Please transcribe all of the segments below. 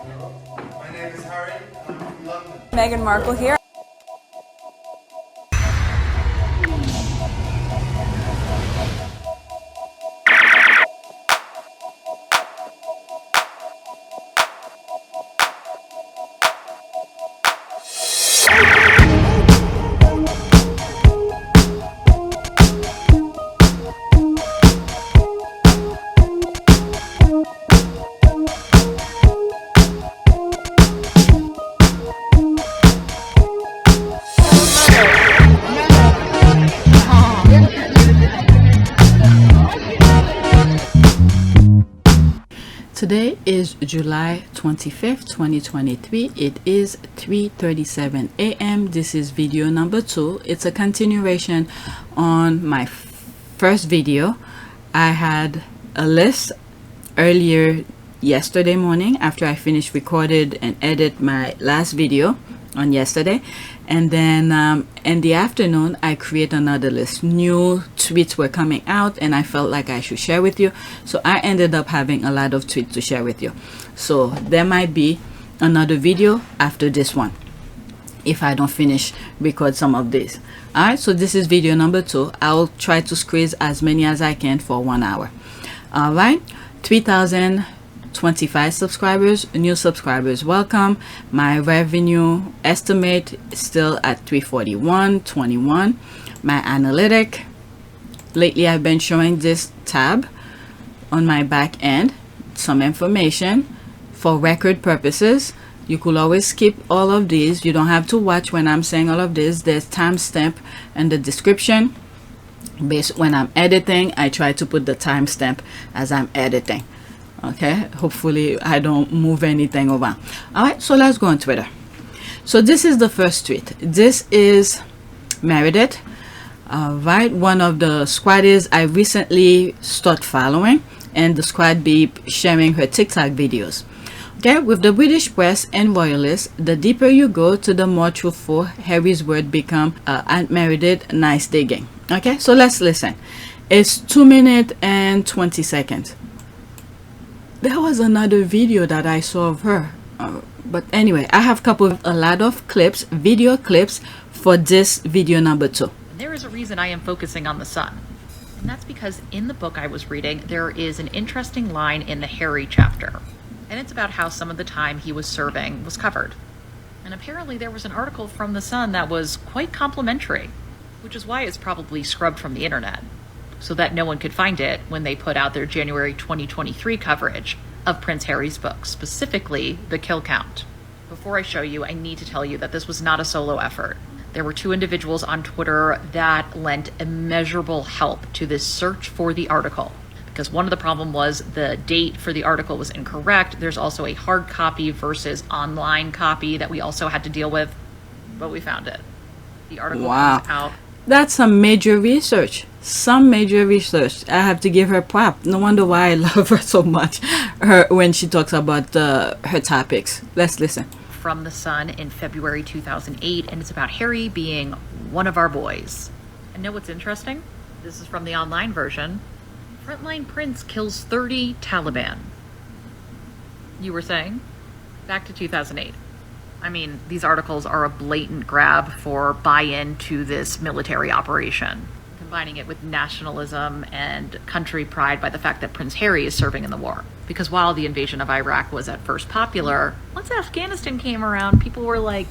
My name is Harry, and I'm from London. Meghan Markle here. Today is July 25th, 2023. It is 3:37 a.m. This is video number 2. It's a continuation on my first video. I had a list earlier yesterday morning after I finished recorded and edit my last video on yesterday, and then in the afternoon I create another list. New tweets were coming out and I felt like I should share with you, so I ended up having a lot of tweets to share with you. So there might be another video after this one if I don't finish record some of these. All right, so this is video number 2. I'll try to squeeze as many as I can for 1 hour. All right, 3,025 subscribers, new subscribers, welcome. My revenue estimate is still at 341.21. My analytic, lately I've been showing this tab on my back end, some information for record purposes. You could always skip all of these. You don't have to watch when I'm saying all of this. There's timestamp in the description. Based when I'm editing, I try to put the timestamp as I'm editing. Okay, hopefully I don't move anything around. All right, so let's go on Twitter. So this is the first tweet. This is Meredith. All right, one of the squaddies I recently started following, and the squad be sharing her TikTok videos. Okay, with the British press and Royalist, the deeper you go to the more truthful Harry's word become. Aunt Meredith, nice digging. Okay, so let's listen. It's 2 minutes and 20 seconds. There was another video that I saw of her, but anyway, I have a lot of clips, video clips for this video number 2. There is a reason I am focusing on the sun, and that's because in the book I was reading there is an interesting line in the Harry chapter, and it's about how some of the time he was serving was covered. And apparently there was an article from the Sun that was quite complimentary, which is why it's probably scrubbed from the internet, so that no one could find it when they put out their January 2023 coverage of Prince Harry's book, specifically the kill count. Before I show you, I need to tell you that this was not a solo effort. There were 2 individuals on Twitter that lent immeasurable help to this search for the article, because one of the problem was the date for the article was incorrect. There's also a hard copy versus online copy that we also had to deal with, but we found it. The article comes out. That's some major research. Some major research. I have to give her prop. No wonder why I love her so much. When she talks about her topics. Let's listen. From the Sun in February 2008, and it's about Harry being one of our boys. And know what's interesting? This is from the online version. Frontline Prince kills 30 Taliban. You were saying? Back to 2008. I mean, these articles are a blatant grab for buy-in to this military operation, combining it with nationalism and country pride by the fact that Prince Harry is serving in the war. Because while the invasion of Iraq was at first popular, once Afghanistan came around, people were like,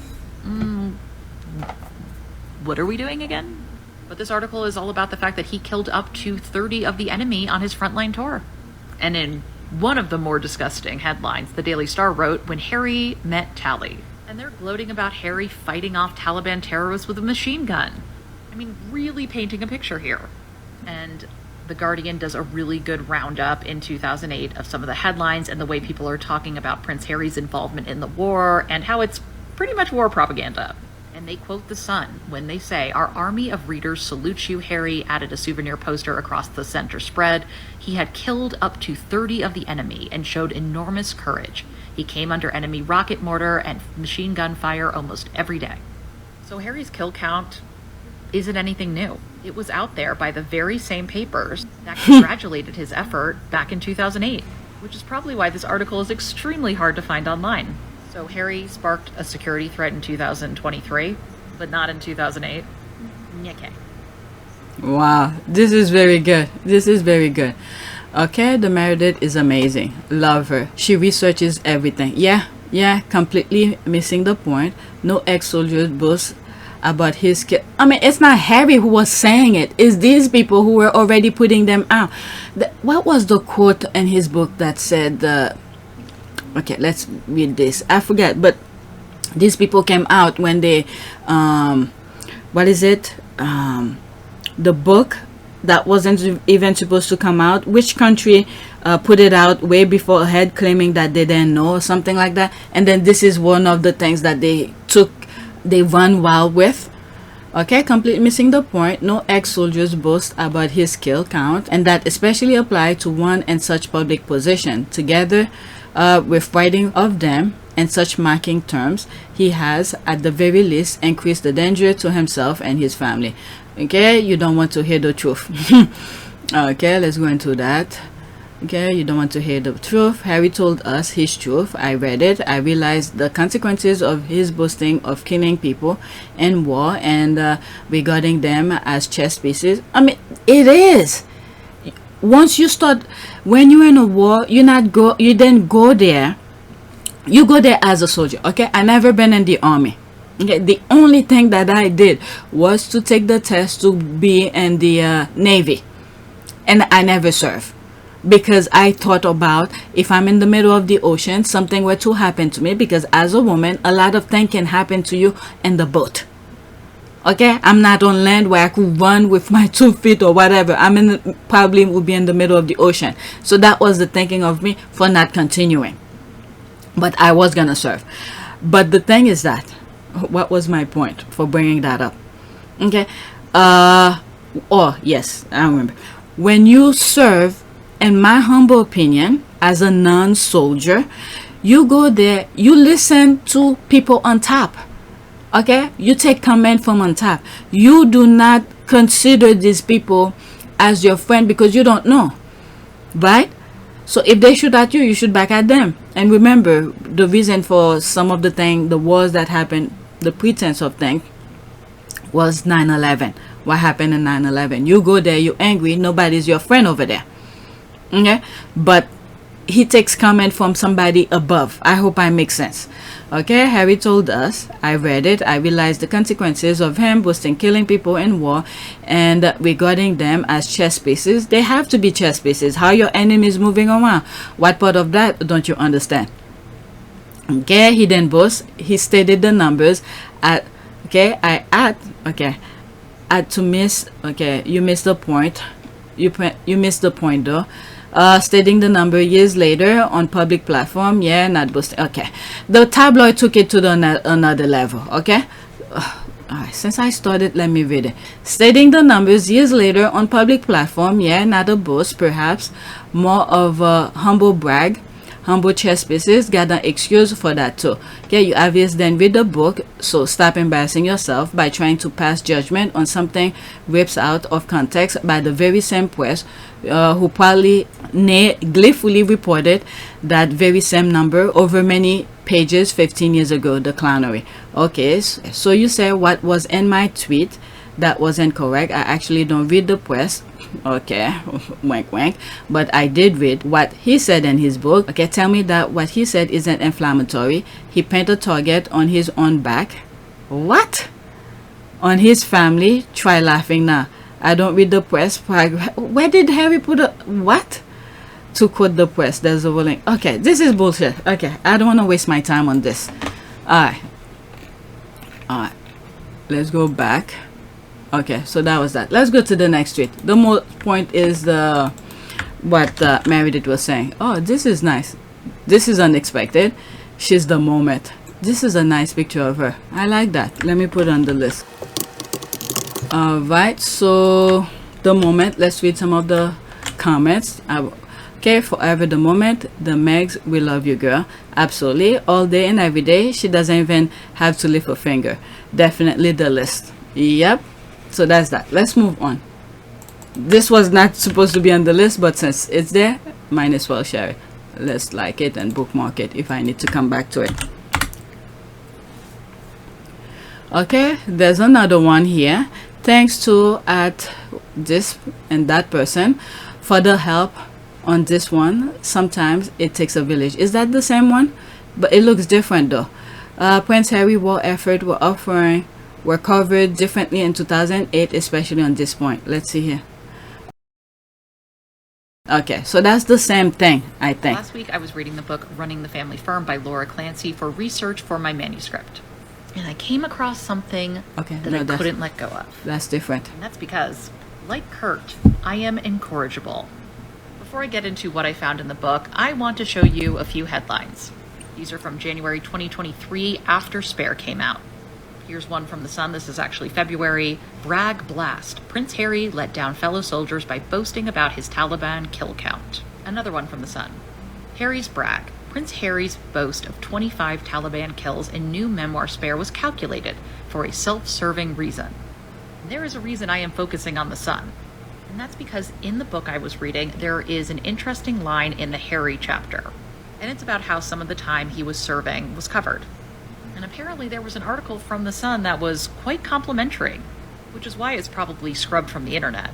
what are we doing again? But this article is all about the fact that he killed up to 30 of the enemy on his frontline tour. And in one of the more disgusting headlines, the Daily Star wrote, "When Harry met Tally." And they're gloating about Harry fighting off Taliban terrorists with a machine gun. I mean, really painting a picture here. And The Guardian does a really good roundup in 2008 of some of the headlines and the way people are talking about Prince Harry's involvement in the war and how it's pretty much war propaganda. And they quote the Sun when they say, "Our army of readers salutes you, Harry," added a souvenir poster across the center spread. "He had killed up to 30 of the enemy and showed enormous courage. He came under enemy rocket mortar and machine gun fire almost every day." So Harry's kill count isn't anything new. It was out there by the very same papers that congratulated his effort back in 2008. which is probably why this article is extremely hard to find online. So Harry sparked a security threat in 2023, but not in 2008. Okay. Wow, this is very good. This is very good. Okay, the Meredith is amazing. Love her. She researches everything. Yeah, completely missing the point. No ex-soldiers boast about his kid. I mean, it's not Harry who was saying it. It's these people who were already putting them out. What was the quote in his book that said, okay, let's read this. I forget, but these people came out when they, what is it? The book that wasn't even supposed to come out. Which country put it out way before ahead, claiming that they didn't know or something like that? And then this is one of the things that they run wild with. Okay, completely missing the point. No ex-soldiers boast about his kill count, and that especially apply to one in such public position. Together with writing of them in such marking terms, he has at the very least increased the danger to himself and his family. Okay, you don't want to hear the truth. Okay, let's go into that. Okay, you don't want to hear the truth. Harry told us his truth. I read it. I realized the consequences of his boasting of killing people in war and regarding them as chess pieces. I mean, it is. Once you start, when you're in a war, you didn't go there. You go there as a soldier. Okay, I never been in the army. Okay, the only thing that I did was to take the test to be in the Navy, and I never served because I thought about if I'm in the middle of the ocean, something were to happen to me, because as a woman, a lot of things can happen to you in the boat. Okay, I'm not on land where I could run with my 2 feet or whatever. Probably would be in the middle of the ocean. So that was the thinking of me for not continuing, but I was gonna serve. But the thing is that, what was my point for bringing that up? Okay, oh yes, I remember. When you serve, in my humble opinion, as a non-soldier, you go there, you listen to people on top. Okay, you take command from on top. You do not consider these people as your friend because you don't know, right? So if they shoot at you, you shoot back at them. And remember, the reason for some of the wars that happened, the pretense of things, was 9/11. What happened in 9/11? You go there, you angry, nobody's your friend over there. Okay, but he takes comment from somebody above. I hope I make sense. Okay, Harry told us, I read it, I realized the consequences of him boasting killing people in war and regarding them as chess pieces. They have to be chess pieces. How your enemy is moving around, what part of that don't you understand? Okay, he didn't boast, he stated the numbers at, okay, to miss, okay, you missed the point, you missed the point though. Stating the number years later on public platform. Yeah, not boasting. Okay, the tabloid took it to another level. Okay, alright, since I started, let me read it. Stating the numbers years later on public platform. Yeah, not a boast, perhaps more of a humble brag. Humble chess pieces, got an excuse for that too. Okay, you obviously then read the book, so stop embarrassing yourself by trying to pass judgment on something ripped out of context by the very same press who probably gleefully reported that very same number over many pages 15 years ago. The clownery. Okay, so you say what was in my tweet that wasn't correct. I actually don't read the press. Okay, wink wink, but I did read what he said in his book. Okay, tell me that what he said isn't inflammatory. He painted a target on his own back. What? On his family? Try laughing now. I don't read the press. Where did Harry put a what? To quote the press, there's a link. Okay, this is bullshit. Okay, I don't want to waste my time on this. Alright, let's go back. Okay, so that was that. Let's go to the next tweet. The more point is what Meredith was saying. Oh, this is nice. This is unexpected. She's the moment. This is a nice picture of her. I like that. Let me put it on the list. Alright, so the moment. Let's read some of the comments. Okay, forever the moment. The Megs, we love you, girl. Absolutely. All day and every day. She doesn't even have to lift a finger. Definitely the list. Yep. So that's that. Let's move on. This was not supposed to be on the list, but since it's there, might as well share it. let's like it and bookmark it if I need to come back to it. Okay, there's another one here. Thanks to at this and that person for the help on this one. Sometimes it takes a village. Is that the same one? But it looks different though. Prince Harry war effort were covered differently in 2008, especially on this point. Let's see here. Okay, so that's the same thing, I think. Last week I was reading the book Running the Family Firm by Laura Clancy for research for my manuscript. And I came across something that I couldn't let go of. That's different. And that's because, like Kurt, I am incorrigible. Before I get into what I found in the book, I want to show you a few headlines. These are from January 2023 after Spare came out. Here's one from The Sun. This is actually February. Brag blast. Prince Harry let down fellow soldiers by boasting about his Taliban kill count. Another one from The Sun. Harry's brag. Prince Harry's boast of 25 Taliban kills in new memoir Spare was calculated for a self-serving reason. And there is a reason I am focusing on The Sun. And that's because in the book I was reading, there is an interesting line in the Harry chapter. And it's about how some of the time he was serving was covered. And apparently there was an article from The Sun that was quite complimentary, which is why it's probably scrubbed from the internet,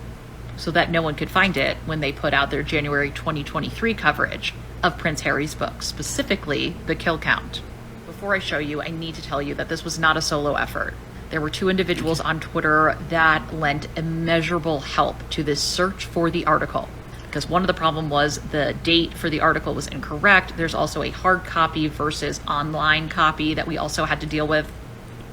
so that no one could find it when they put out their January 2023 coverage of Prince Harry's book, specifically the kill count. Before I show you, I need to tell you that this was not a solo effort. There were 2 individuals on Twitter that lent immeasurable help to this search for the article. Because one of the problem was the date for the article was incorrect. There's also a hard copy versus online copy that we also had to deal with,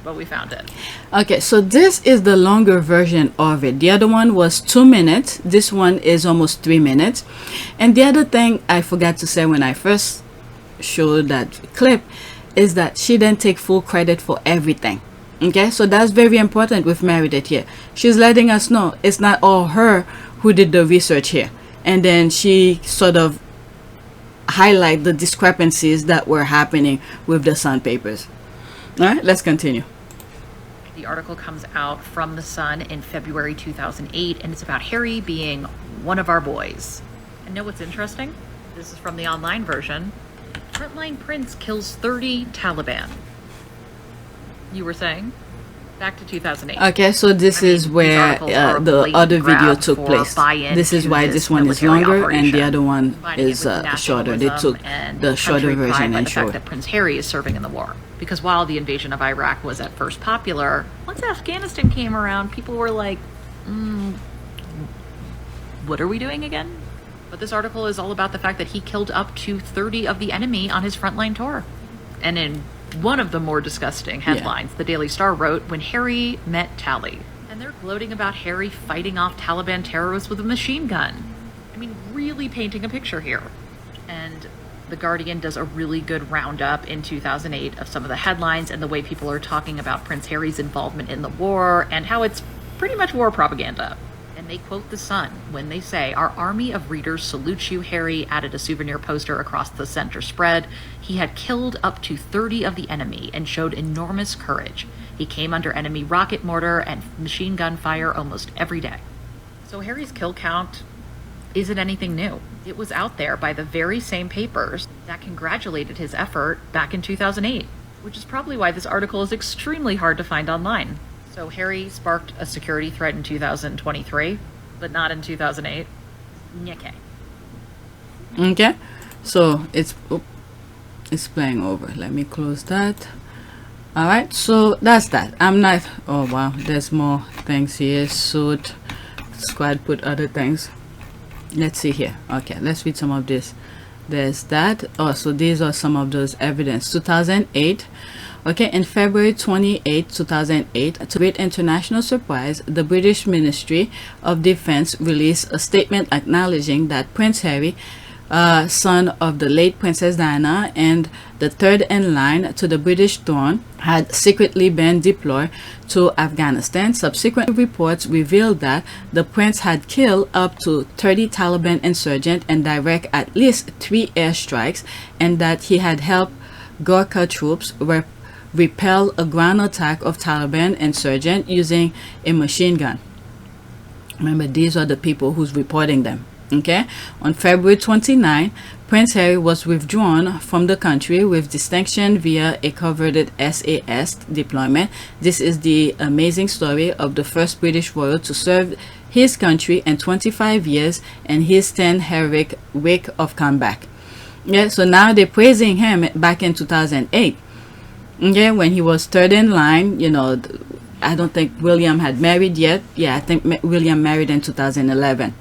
but we found it. Okay, so this is the longer version of it. The other one was 2 minutes. This one is almost 3 minutes. And the other thing I forgot to say when I first showed that clip is that she didn't take full credit for everything. Okay, so that's very important with Meredith here. She's letting us know it's not all her who did the research here. And then she sort of highlight the discrepancies that were happening with the Sun papers. All right, let's continue. The article comes out from The Sun in February 2008, and it's about Harry being one of our boys. And know what's interesting? This is from the online version. Frontline Prince kills 30 Taliban. You were saying? Back to 2008. Okay, so this is where the other video took place. This is why this one is longer and the other one is shorter. They took the shorter version and showed that Prince Harry is serving in the war. Because while the invasion of Iraq was at first popular, once Afghanistan came around, people were like, what are we doing again? But this article is all about the fact that he killed up to 30 of the enemy on his frontline tour. And in one of the more disgusting headlines, the Daily Star wrote, when Harry met Tally. And they're gloating about Harry fighting off Taliban terrorists with a machine gun. I mean, really painting a picture here. And The Guardian does a really good roundup in 2008 of some of the headlines and the way people are talking about Prince Harry's involvement in the war and how it's pretty much war propaganda. And they quote The Sun when they say, our army of readers salutes you, Harry, added a souvenir poster across the center spread. He had killed up to 30 of the enemy and showed enormous courage. He came under enemy rocket mortar and machine gun fire almost every day. So Harry's kill count isn't anything new. It was out there by the very same papers that congratulated his effort back in 2008, which is probably why this article is extremely hard to find online. So Harry sparked a security threat in 2023, but not in 2008. Okay. Okay, so it's playing over. Let me close that. All right, so that's that. I'm not. Oh wow, there's more things here. Suit squad put other things. Let's see here. Okay, let's read some of this. There's that. Oh, so these are some of those evidence. 2008. Okay, in February 28, 2008, to great international surprise, the British Ministry of Defense released a statement acknowledging that Prince Harry, son of the late Princess Diana and the third in line to the British throne, had secretly been deployed to Afghanistan. Subsequent reports revealed that the prince had killed up to 30 Taliban insurgents and direct at least 3 airstrikes, and that he had helped Gurkha troops repel a ground attack of Taliban insurgents using a machine gun. Remember, these are the people who's reporting them. Okay, on February 29, Prince Harry was withdrawn from the country with distinction via a coveted SAS deployment. This is the amazing story of the first British royal to serve his country in 25 years and his 10 heroic week of comeback. Yeah, so now they're praising him back in 2008. Okay, when he was third in line, you know, I don't think William had married yet. Yeah, I think William married in 2011.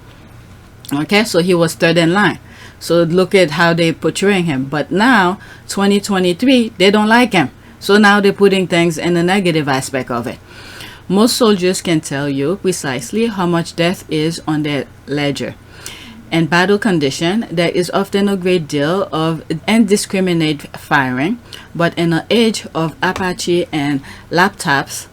Okay, so he was third in line. So look at how they're portraying him. But now 2023, they don't like him, so now they're putting things in the negative aspect of it. Most soldiers can tell you precisely how much death is on their ledger. In battle condition, there is often a great deal of indiscriminate firing, but in an age of Apache and laptops,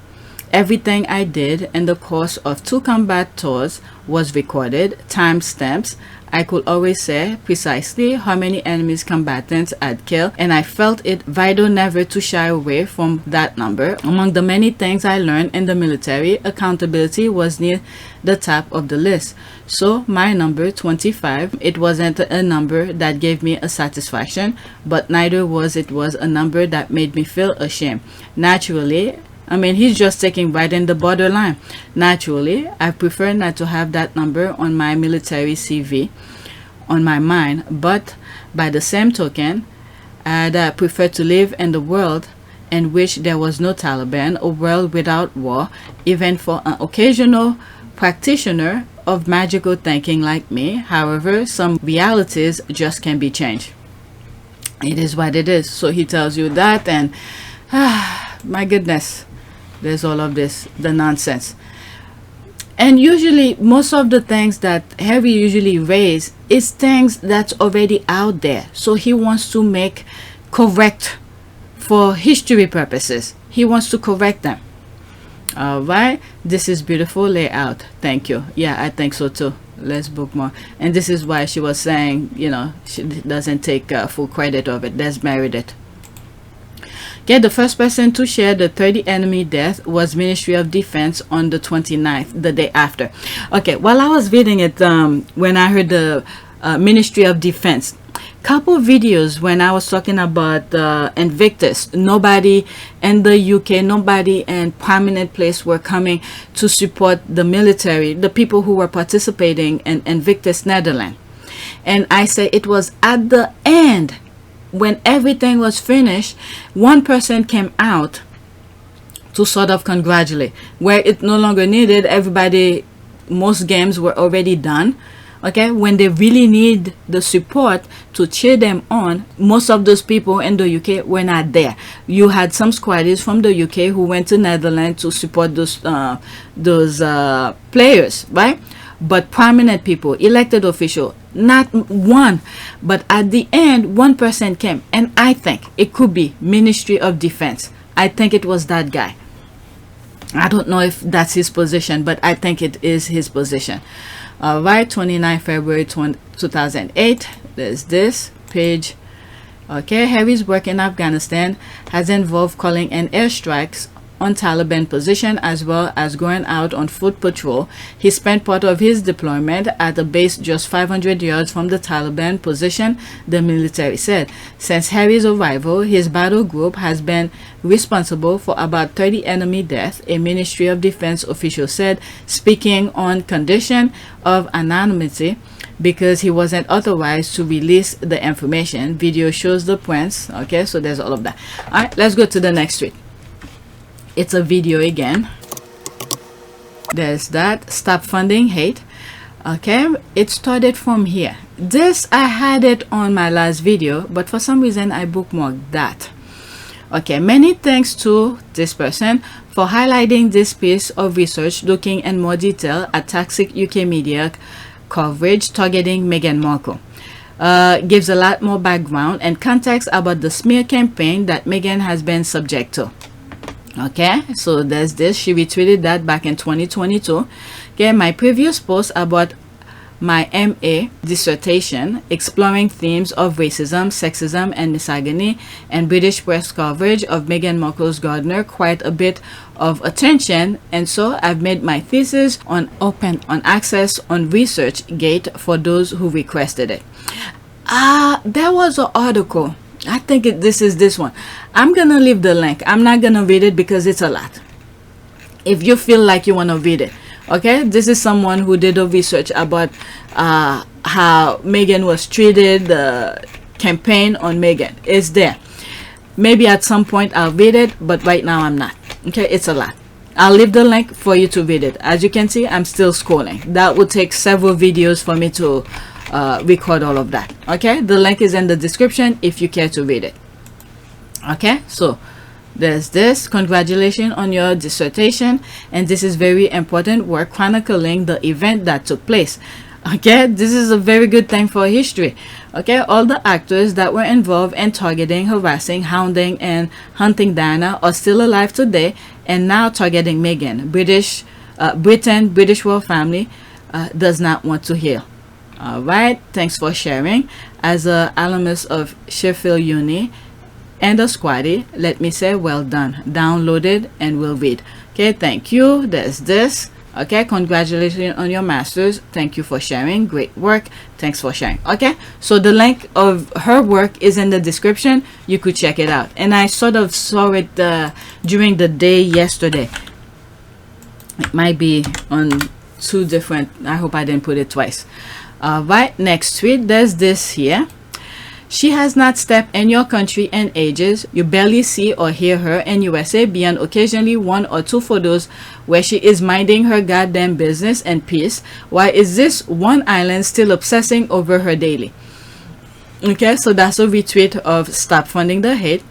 everything I did in the course of 2 combat tours was recorded, timestamps. I could always say precisely how many enemies combatants I'd killed, and I felt it vital never to shy away from that number. Among the many things I learned in the military, accountability was near the top of the list. So my number 25, it wasn't a number that gave me a satisfaction, but neither was it a number that made me feel ashamed. Naturally, I mean, he's just taking right in the borderline. Naturally, I prefer not to have that number on my military CV on my mind, but by the same token, I'd prefer to live in the world in which there was no Taliban, a world without war, even for an occasional practitioner of magical thinking like me. However, some realities just can't be changed. It is what it is. So he tells you that, and my goodness, there's all of this, the nonsense. And usually most of the things that Harry usually raises is things that's already out there, so he wants to make correct for history purposes. He wants to correct them. All right, this is beautiful layout. Thank you. Yeah, I think so too. Let's bookmark. And this is why she was saying, you know, she doesn't take full credit of it. Des married it. Okay, the first person to share the 30 enemy death was Ministry of Defense on the 29th, the day after. Okay, while I was reading it, when I heard the Ministry of Defense, couple videos when I was talking about Invictus, nobody in the UK, nobody in prominent place were coming to support the military, the people who were participating in Invictus Netherlands. And I say it was at the end, when everything was finished, one person came out to sort of congratulate, where it no longer needed. Everybody, most games were already done. Okay, when they really need the support to cheer them on, most of those people in the UK were not there. You had some squaddies from the UK who went to Netherlands to support those players, right? But prominent people, elected official, not one. But at the end, one person came, and I think it could be Ministry of Defense. I think it was that guy. I don't know if that's his position, but I think it is his position. All right, 29 February 2008. There's this page. Okay, Harry's work in Afghanistan has involved calling in airstrikes on Taliban position, as well as going out on foot patrol. He spent part of his deployment at a base just 500 yards from the Taliban position, the military said. Since Harry's arrival, his battle group has been responsible for about 30 enemy deaths, a Ministry of Defense official said, speaking on condition of anonymity because he wasn't authorized to release the information. Video shows the prints. Okay, so there's all of that. All right, let's go to the next tweet. It's a video again. There's that. Stop funding hate. Okay, it started from here. This, I had it on my last video, but for some reason I bookmarked that. Okay, many thanks to this person for highlighting this piece of research looking in more detail at toxic UK media coverage targeting Meghan Markle. Gives a lot more background and context about the smear campaign that Meghan has been subject to. Okay, so there's this. She retweeted that back in 2022. Okay, my previous post about my MA dissertation exploring themes of racism, sexism, and misogyny, and British press coverage of Meghan Markle's gardener quite a bit of attention, and so I've made my thesis on access on ResearchGate for those who requested it. There was an article, I think this is this one. I'm gonna leave the link. I'm not gonna read it because it's a lot. If you feel like you want to read it, okay, this is someone who did a research about how Meghan was treated, the campaign on Meghan. It's there. Maybe at some point I'll read it, but right now I'm not. Okay, it's a lot. I'll leave the link for you to read it. As you can see, I'm still scrolling. That would take several videos for me to record all of that. Okay, the link is in the description if you care to read it. Okay, so there's this. Congratulations on your dissertation, and this is very important work chronicling the event that took place. Okay, this is a very good thing for history. Okay, all the actors that were involved in targeting, harassing, hounding, and hunting Diana are still alive today, and now targeting Meghan. British royal family does not want to hear. All right, thanks for sharing. As a alumnus of Sheffield Uni and a squatty, let me say well done. Downloaded and will read. Okay, thank you. There's this. Okay, congratulations on your masters. Thank you for sharing. Great work. Thanks for sharing. Okay, so the link of her work is in the description. You could check it out. And I sort of saw it during the day yesterday. It might be on two different. I hope I didn't put it twice. Right, next tweet. There's this here. She has not stepped in your country in ages. You barely see or hear her in USA beyond occasionally one or two photos where she is minding her goddamn business and peace. Why is this one island still obsessing over her daily? Okay, so that's a retweet of Stop Funding the Hate.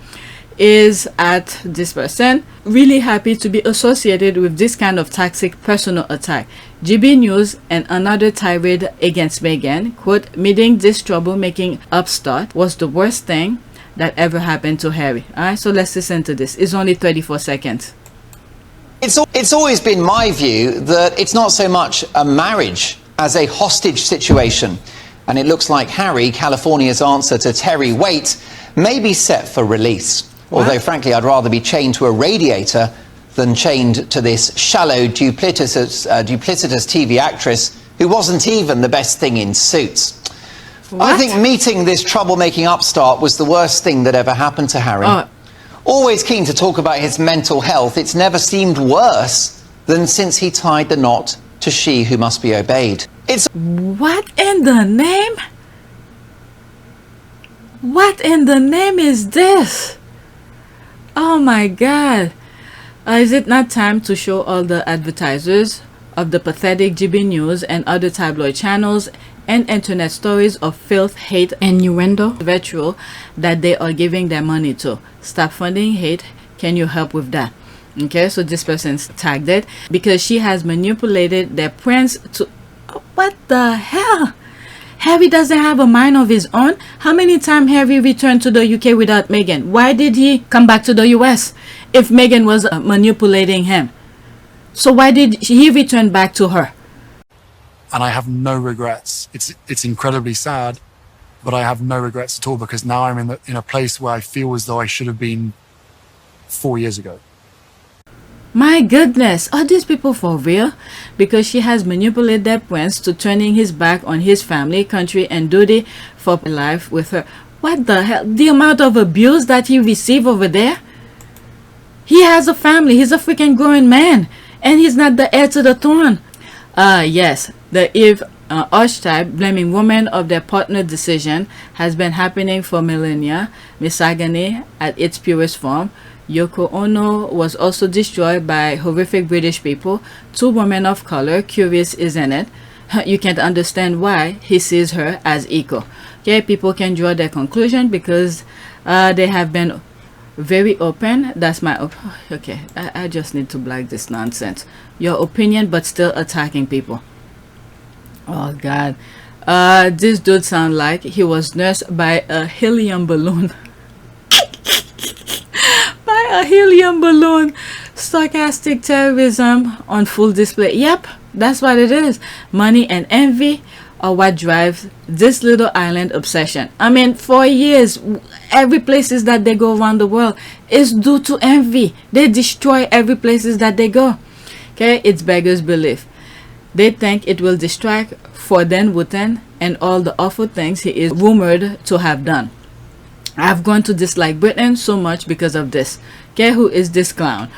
Is at this person. Really happy to be associated with this kind of toxic personal attack. GB News and another tirade against Meghan, quote, meeting this troublemaking upstart was the worst thing that ever happened to Harry. Alright, so let's listen to this. It's only 34 seconds. It's always been my view that it's not so much a marriage as a hostage situation. And it looks like Harry, California's answer to Terry Waite, may be set for release. What? Although, frankly, I'd rather be chained to a radiator than chained to this shallow, duplicitous TV actress who wasn't even the best thing in Suits. What? I think meeting this troublemaking upstart was the worst thing that ever happened to Harry. Always keen to talk about his mental health, it's never seemed worse than since he tied the knot to She Who Must Be Obeyed. It's... What in the name? What in the name is this? Oh my God. Is it not time to show all the advertisers of the pathetic GB News and other tabloid channels and internet stories of filth, hate, and innuendo virtual that they are giving their money to? Stop funding hate. Can you help with that? Okay, so this person's tagged it because she has manipulated their prince to... What the hell? Harry doesn't have a mind of his own. How many times Harry returned to the UK without Meghan? Why did he come back to the US if Meghan was manipulating him? So why did he return back to her? And I have no regrets. It's incredibly sad, but I have no regrets at all because now I'm in a place where I feel as though I should have been 4 years ago. My goodness, are these people for real? Because she has manipulated their prince to turning his back on his family, country, and duty for life with her. What the hell? The amount of abuse that he received over there? He has a family. He's a freaking grown man. And he's not the heir to the throne. Yes, the Eve archetype blaming women of their partner decision has been happening for millennia. Misogyny at its purest form. Yoko Ono was also destroyed by horrific British people. 2 women of color. Curious, isn't it? You can't understand why he sees her as equal. Okay, people can draw their conclusion because they have been very open. That's my okay, I just need to block this nonsense. Your opinion, but still attacking people. Oh God, this dude sound like he was nursed by a helium balloon. By a helium balloon. Sarcastic terrorism on full display. Yep, that's what it is. Money and envy are what drives this little island obsession. I mean, for years, every places that they go around the world is due to envy. They destroy every places that they go. Okay, it's beggars belief. They think it will distract for Den Wooten and all the awful things he is rumored to have done. I've grown to dislike Britain so much because of this. Okay, who is this clown?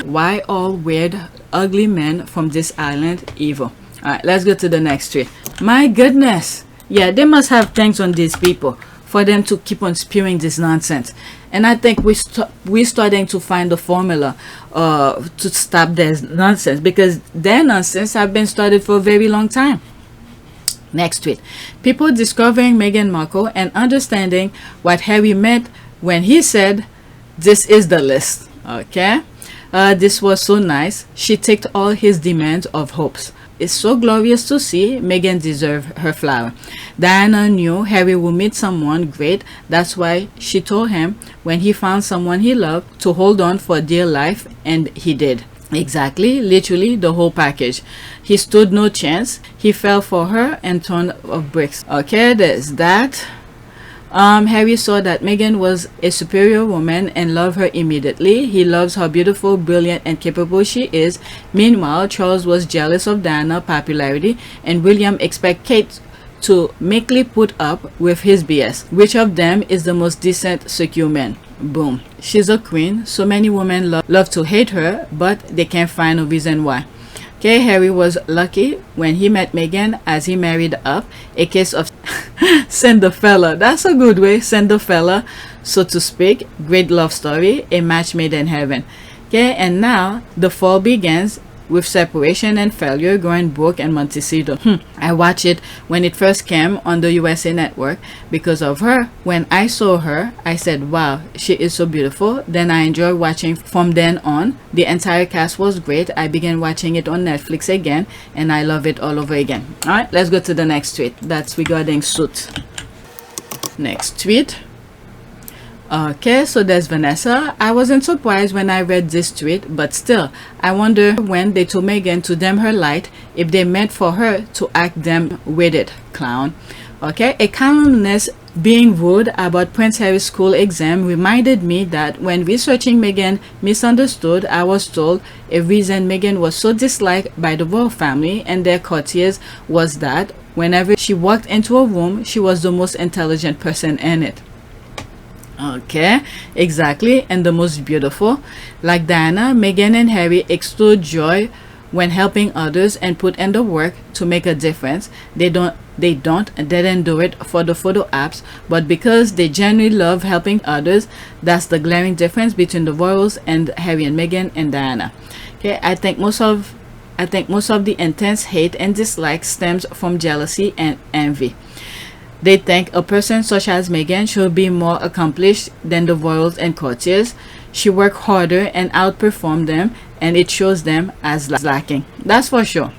Why all weird, ugly men from this island evil? Alright, let's go to the next tweet. My goodness. Yeah, they must have things on these people for them to keep on spewing this nonsense. And I think we're starting to find the formula to stop this nonsense, because their nonsense have been started for a very long time. Next tweet. People discovering Meghan Markle and understanding what Harry meant when he said, "This is the list." Okay. This was so nice. She ticked all his demands of hopes. It's so glorious to see. Meghan deserved her flower. Diana knew Harry would meet someone great. That's why she told him when he found someone he loved to hold on for dear life, and he did. Exactly, literally the whole package. He stood no chance. He fell for her and ton of bricks. Okay, there's that. Harry saw that Meghan was a superior woman and loved her immediately. He loves how beautiful, brilliant, and capable she is. Meanwhile, Charles was jealous of Diana's popularity, and William expected Kate to meekly put up with his BS. Which of them is the most decent, secure man? Boom. She's a queen. So many women love to hate her, but they can't find a reason why. Okay, Harry was lucky when he met Meghan as he married up. A case of Cinderella. That's a good way. Cinderella, so to speak. Great love story. A match made in heaven. Okay, and now the fall begins with separation and failure, going broke and Montecito. I watched it when it first came on the USA Network because of her. When I saw her, I said, wow, she is so beautiful. Then I enjoyed watching from then on. The entire cast was great. I began watching it on Netflix again, and I love it all over again. All right, let's go to the next tweet. That's regarding Suit. Next tweet. Okay, so there's Vanessa. I wasn't surprised when I read this tweet, but still, I wonder when they told Meghan to dim her light, if they meant for her to act them with it. Clown. Okay, a columnist being rude about Prince Harry's school exam reminded me that when researching Meghan Misunderstood, I was told a reason Meghan was so disliked by the royal family and their courtiers was that whenever she walked into a room, she was the most intelligent person in it. Okay, exactly, and the most beautiful. Like Diana, Meghan and Harry exude joy when helping others and put in the work to make a difference. They didn't do it for the photo apps, but because they genuinely love helping others. That's the glaring difference between the royals and Harry and Meghan and Diana. Okay, I think most of the intense hate and dislike stems from jealousy and envy. They think a person such as Meghan should be more accomplished than the royals and courtiers. She worked harder and outperformed them, and it shows them as lacking. That's for sure.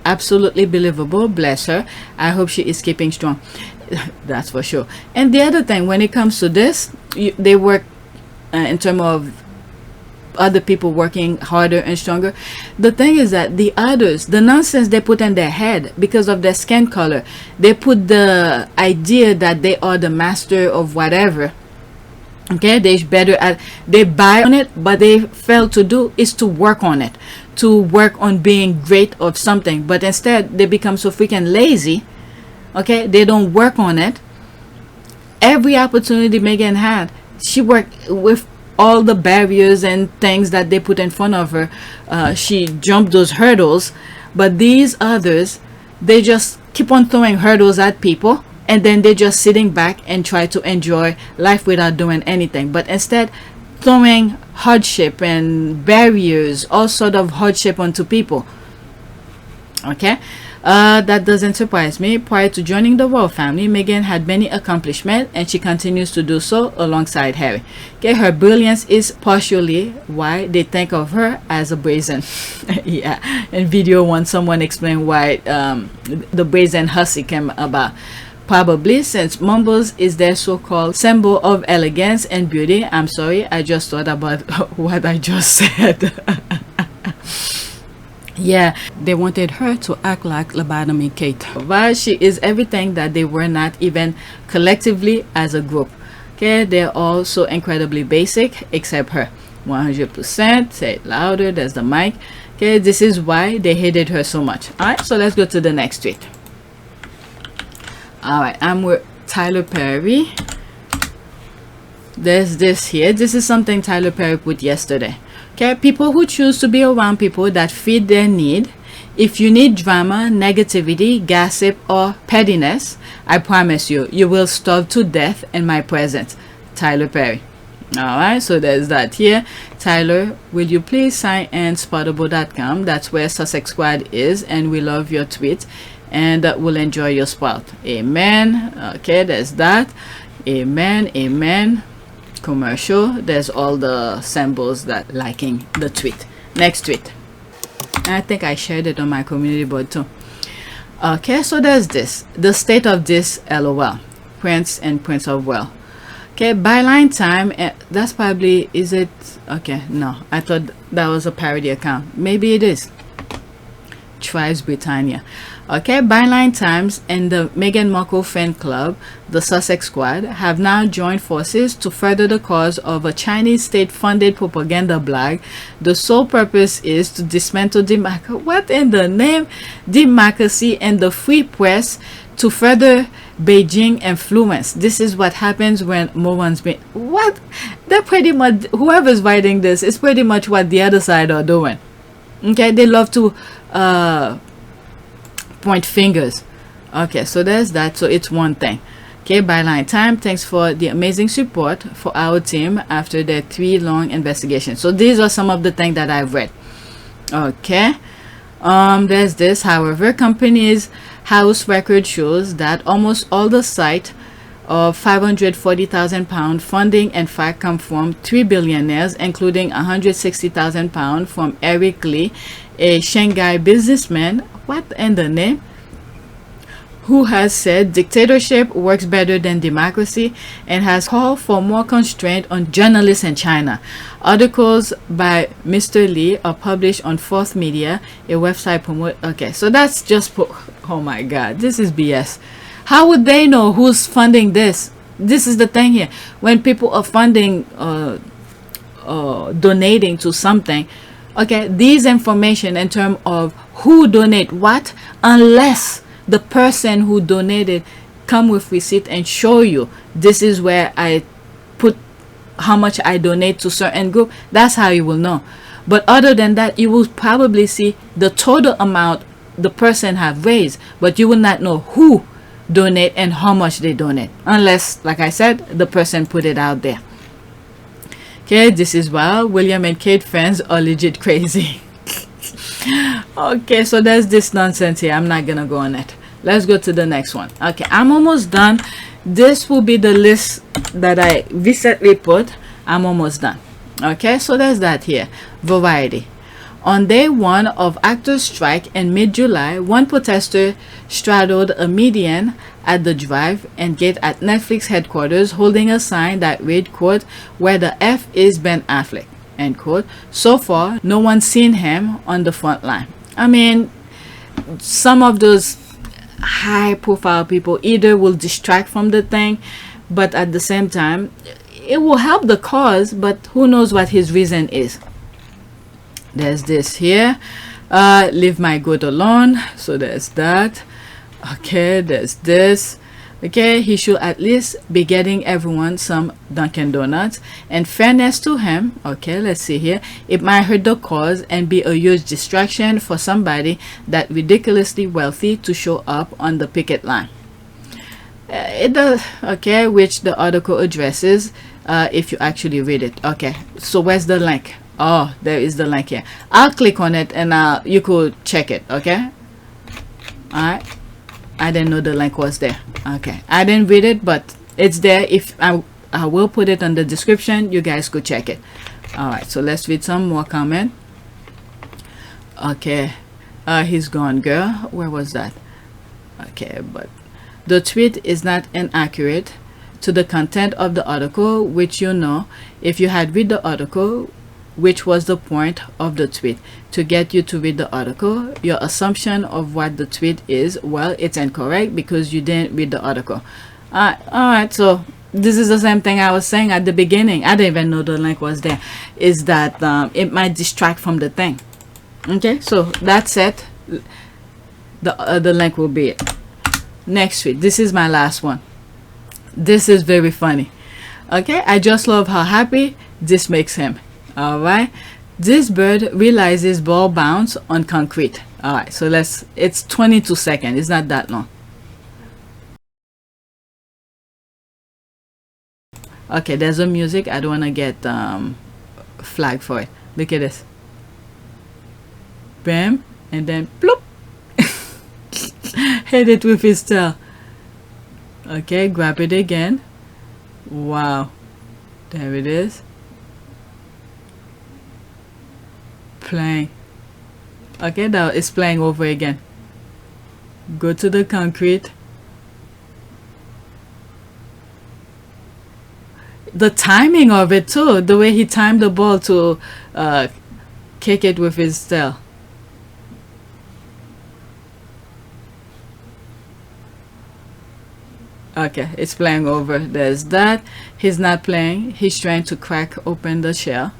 Absolutely believable. Bless her. I hope she is keeping strong. That's for sure. And the other thing, when it comes to this, they work in terms of other people working harder and stronger. The thing is that the others, the nonsense they put in their head because of their skin color, they put the idea that they are the master of whatever. Okay, they buy on it, but they fail to do is to work on it, to work on being great of something. But instead they become so freaking lazy. Okay, they don't work on it. Every opportunity Meghan had, she worked with all the barriers and things that they put in front of her. She jumped those hurdles, but these others, they just keep on throwing hurdles at people, and then they're just sitting back and try to enjoy life without doing anything. But instead throwing hardship and barriers, all sort of hardship onto people. Okay, that doesn't surprise me. Prior to joining the royal family, Meghan had many accomplishments, and she continues to do so alongside Harry. Okay, her brilliance is partially why they think of her as a brazen. Yeah, in video one, someone explained why the brazen hussy came about. Probably since mumbles is their so-called symbol of elegance and beauty. I'm sorry, I just thought about what I just said. Yeah, they wanted her to act like lobotomy Kate, but she is everything that they were not, even collectively as a group. Okay, they're all so incredibly basic except her. 100%. Say it louder. There's the mic. Okay, this is why they hated her so much. All right, so let's go to the next tweet. All right, I'm with Tyler Perry. There's this here. This is something Tyler Perry put yesterday. Okay, people who choose to be around people that feed their need. If you need drama, negativity, gossip, or pettiness, I promise you, you will starve to death in my presence. Tyler Perry. Alright, so there's that here. Tyler, will you please sign in Spoutable.com? That's where Sussex Squad is, and we love your tweet, and we'll enjoy your spout. Amen. Okay, there's that. Amen. Amen. Commercial. There's all the symbols that liking the tweet. Next tweet. I think I shared it on my community board too. Okay, so there's this. The state of this, LOL. Prince and Prince of Well. Okay, byline time. That's probably, is it? Okay, no. I thought that was a parody account. Maybe it is. Tribes Britannia. Okay, byline times and the Meghan Markle fan club, the Sussex Squad, have now joined forces to further the cause of a Chinese state-funded propaganda blog. The sole purpose is to dismantle democracy. What in the name? Democracy and the free press to further Beijing influence. This is what happens when Moran's been. What? They're pretty much, whoever's writing this is pretty much what the other side are doing. Okay, they love to point fingers. Okay, so there's that. So it's one thing. Okay, byline time. Thanks for the amazing support for our team after their 3 long investigations. So these are some of the things that I've read. Okay, there's this. However, company's house record shows that almost all the site of £540,000 funding in fact come from 3 billionaires, including £160,000 from Eric Lee, a Shanghai businessman. What in the name? Who has said dictatorship works better than democracy and has called for more constraint on journalists in China. Articles by Mr. Lee are published on Fourth Media, a website promote. Okay, so that's just oh my god, this is BS. How would they know who's funding this? This is the thing here. When people are funding donating to something, okay, these information in terms of who donate what, unless the person who donated come with receipt and show you this is where I put how much I donate to certain group, that's how you will know. But other than that, you will probably see the total amount the person have raised, but you will not know who donate and how much they donate, unless, like I said, the person put it out there. Okay, this is why William and Kate fans are legit crazy. Okay, so there's this nonsense here. I'm not gonna go on it. Let's go to the next one. Okay, I'm almost done. This will be the list that I recently put. I'm almost done. Okay, so there's that here. Variety. On day 1 of actors' strike in mid-July, one protester straddled a median at the drive and gate at Netflix headquarters holding a sign that read, quote, "Where the F is Ben Affleck," end quote. So far, no one's seen him on the front line. I mean, some of those high-profile people either will distract from the thing, but at the same time, it will help the cause, but who knows what his reason is. There's this here. Leave my goat alone. So there's that. Okay, there's this. Okay, he should at least be getting everyone some Dunkin' Donuts. And fairness to him, okay, let's see here. It might hurt the cause and be a huge distraction for somebody that ridiculously wealthy to show up on the picket line. It does, okay, which the article addresses if you actually read it. Okay, so where's the link? Oh, there is the link here. I'll click on it and you could check it. Okay, all right. I didn't know the link was there. Okay, I didn't read it, but it's there. If I will put it on the description, you guys could check it. All right, so let's read some more comment. Okay, he's gone, girl. Where was that? Okay, but the tweet is not inaccurate to the content of the article, which you know if you had read the article. which was the point of the tweet, to get you to read the article. Your assumption of what the tweet is, well, it's incorrect because you didn't read the article. All right, so this is the same thing I was saying at the beginning. I didn't even know the link was there. Is that it might distract from the thing. Okay, so that's it. The link will be it. Next tweet. This is my last one. This is very funny. Okay, I just love how happy this makes him. All right, this bird realizes ball bounce on concrete. All right, so it's 22 seconds. It's not that long. Okay, there's a music. I don't want to get flagged for it. Look at this. Bam, and then bloop. Hit it with his tail. Okay, grab it again. Wow, there it is. Playing. Okay, now it's playing over again. Go to the concrete. The timing of it too, the way he timed the ball to kick it with his tail. Okay, it's playing over. There's that. He's not playing. He's trying to crack open the shell.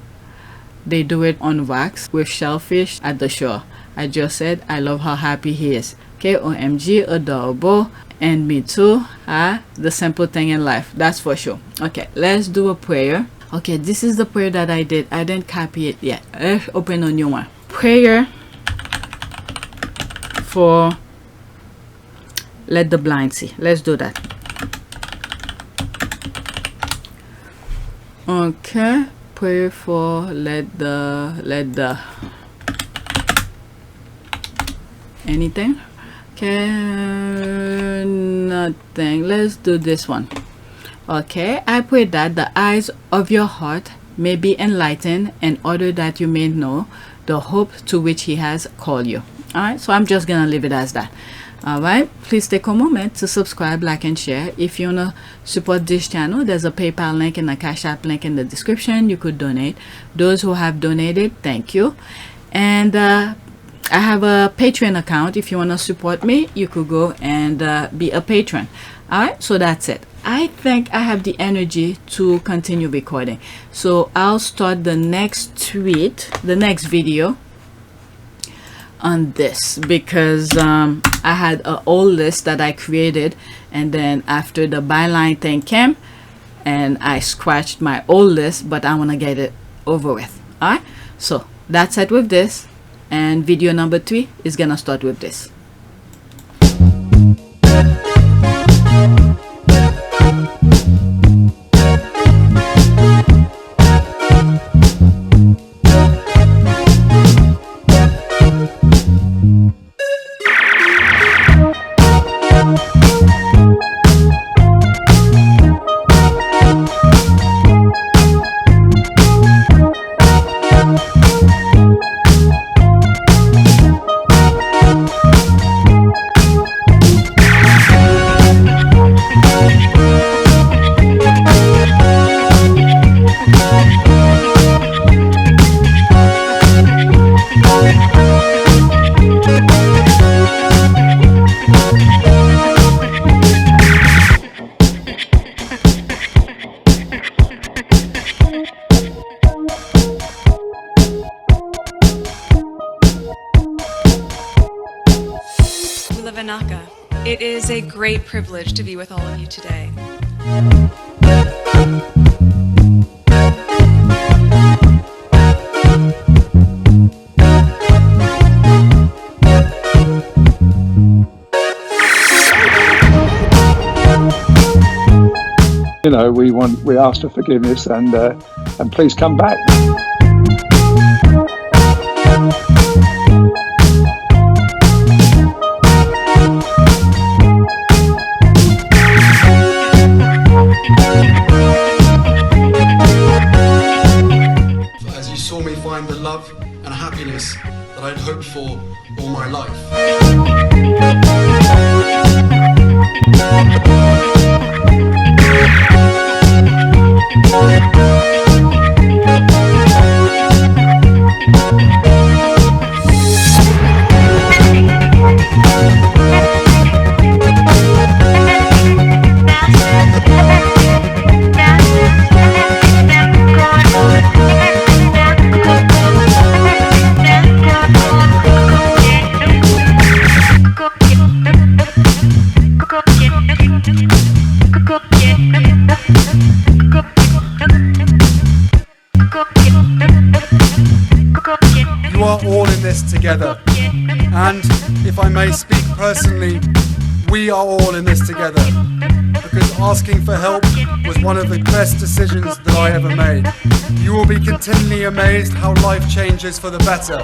They do it on wax with shellfish at the shore. I just said I love how happy he is. Okay, OMG, adorable, and me too. The simple thing in life, that's for sure. Okay, let's do a prayer. Okay, this is the prayer that I did. I didn't copy it yet. Let's open a new one. Prayer for let the blind see. Let's do that. Okay, prayer for let the anything. Okay, nothing. Let's do this one. Okay, I pray that the eyes of your heart may be enlightened in order that you may know the hope to which he has called you. All right, so I'm just gonna leave it as that. All right, please take a moment to subscribe, like, and share. If you want to support this channel, there's a PayPal link and a Cash App link in the description. You could donate. Those who have donated, thank you. And I have a Patreon account. If you want to support me, you could go and be a patron. All right, so that's it. I think I have the energy to continue recording, so I'll start the next tweet, the next video on this, because I had an old list that I created, and then after the byline thing came and I scratched my old list, but I want to get it over with. All right, so that's it with this, and video number 3 is gonna start with this. It is a great privilege to be with all of you today. You know, we ask for forgiveness and please come back. As you saw me find the love and happiness that I'd hoped for all my life. You are all in this together. And if I may speak personally, we are all in this together. Because asking for help was one of the best decisions that I ever made. You will be continually amazed how life changes for the better.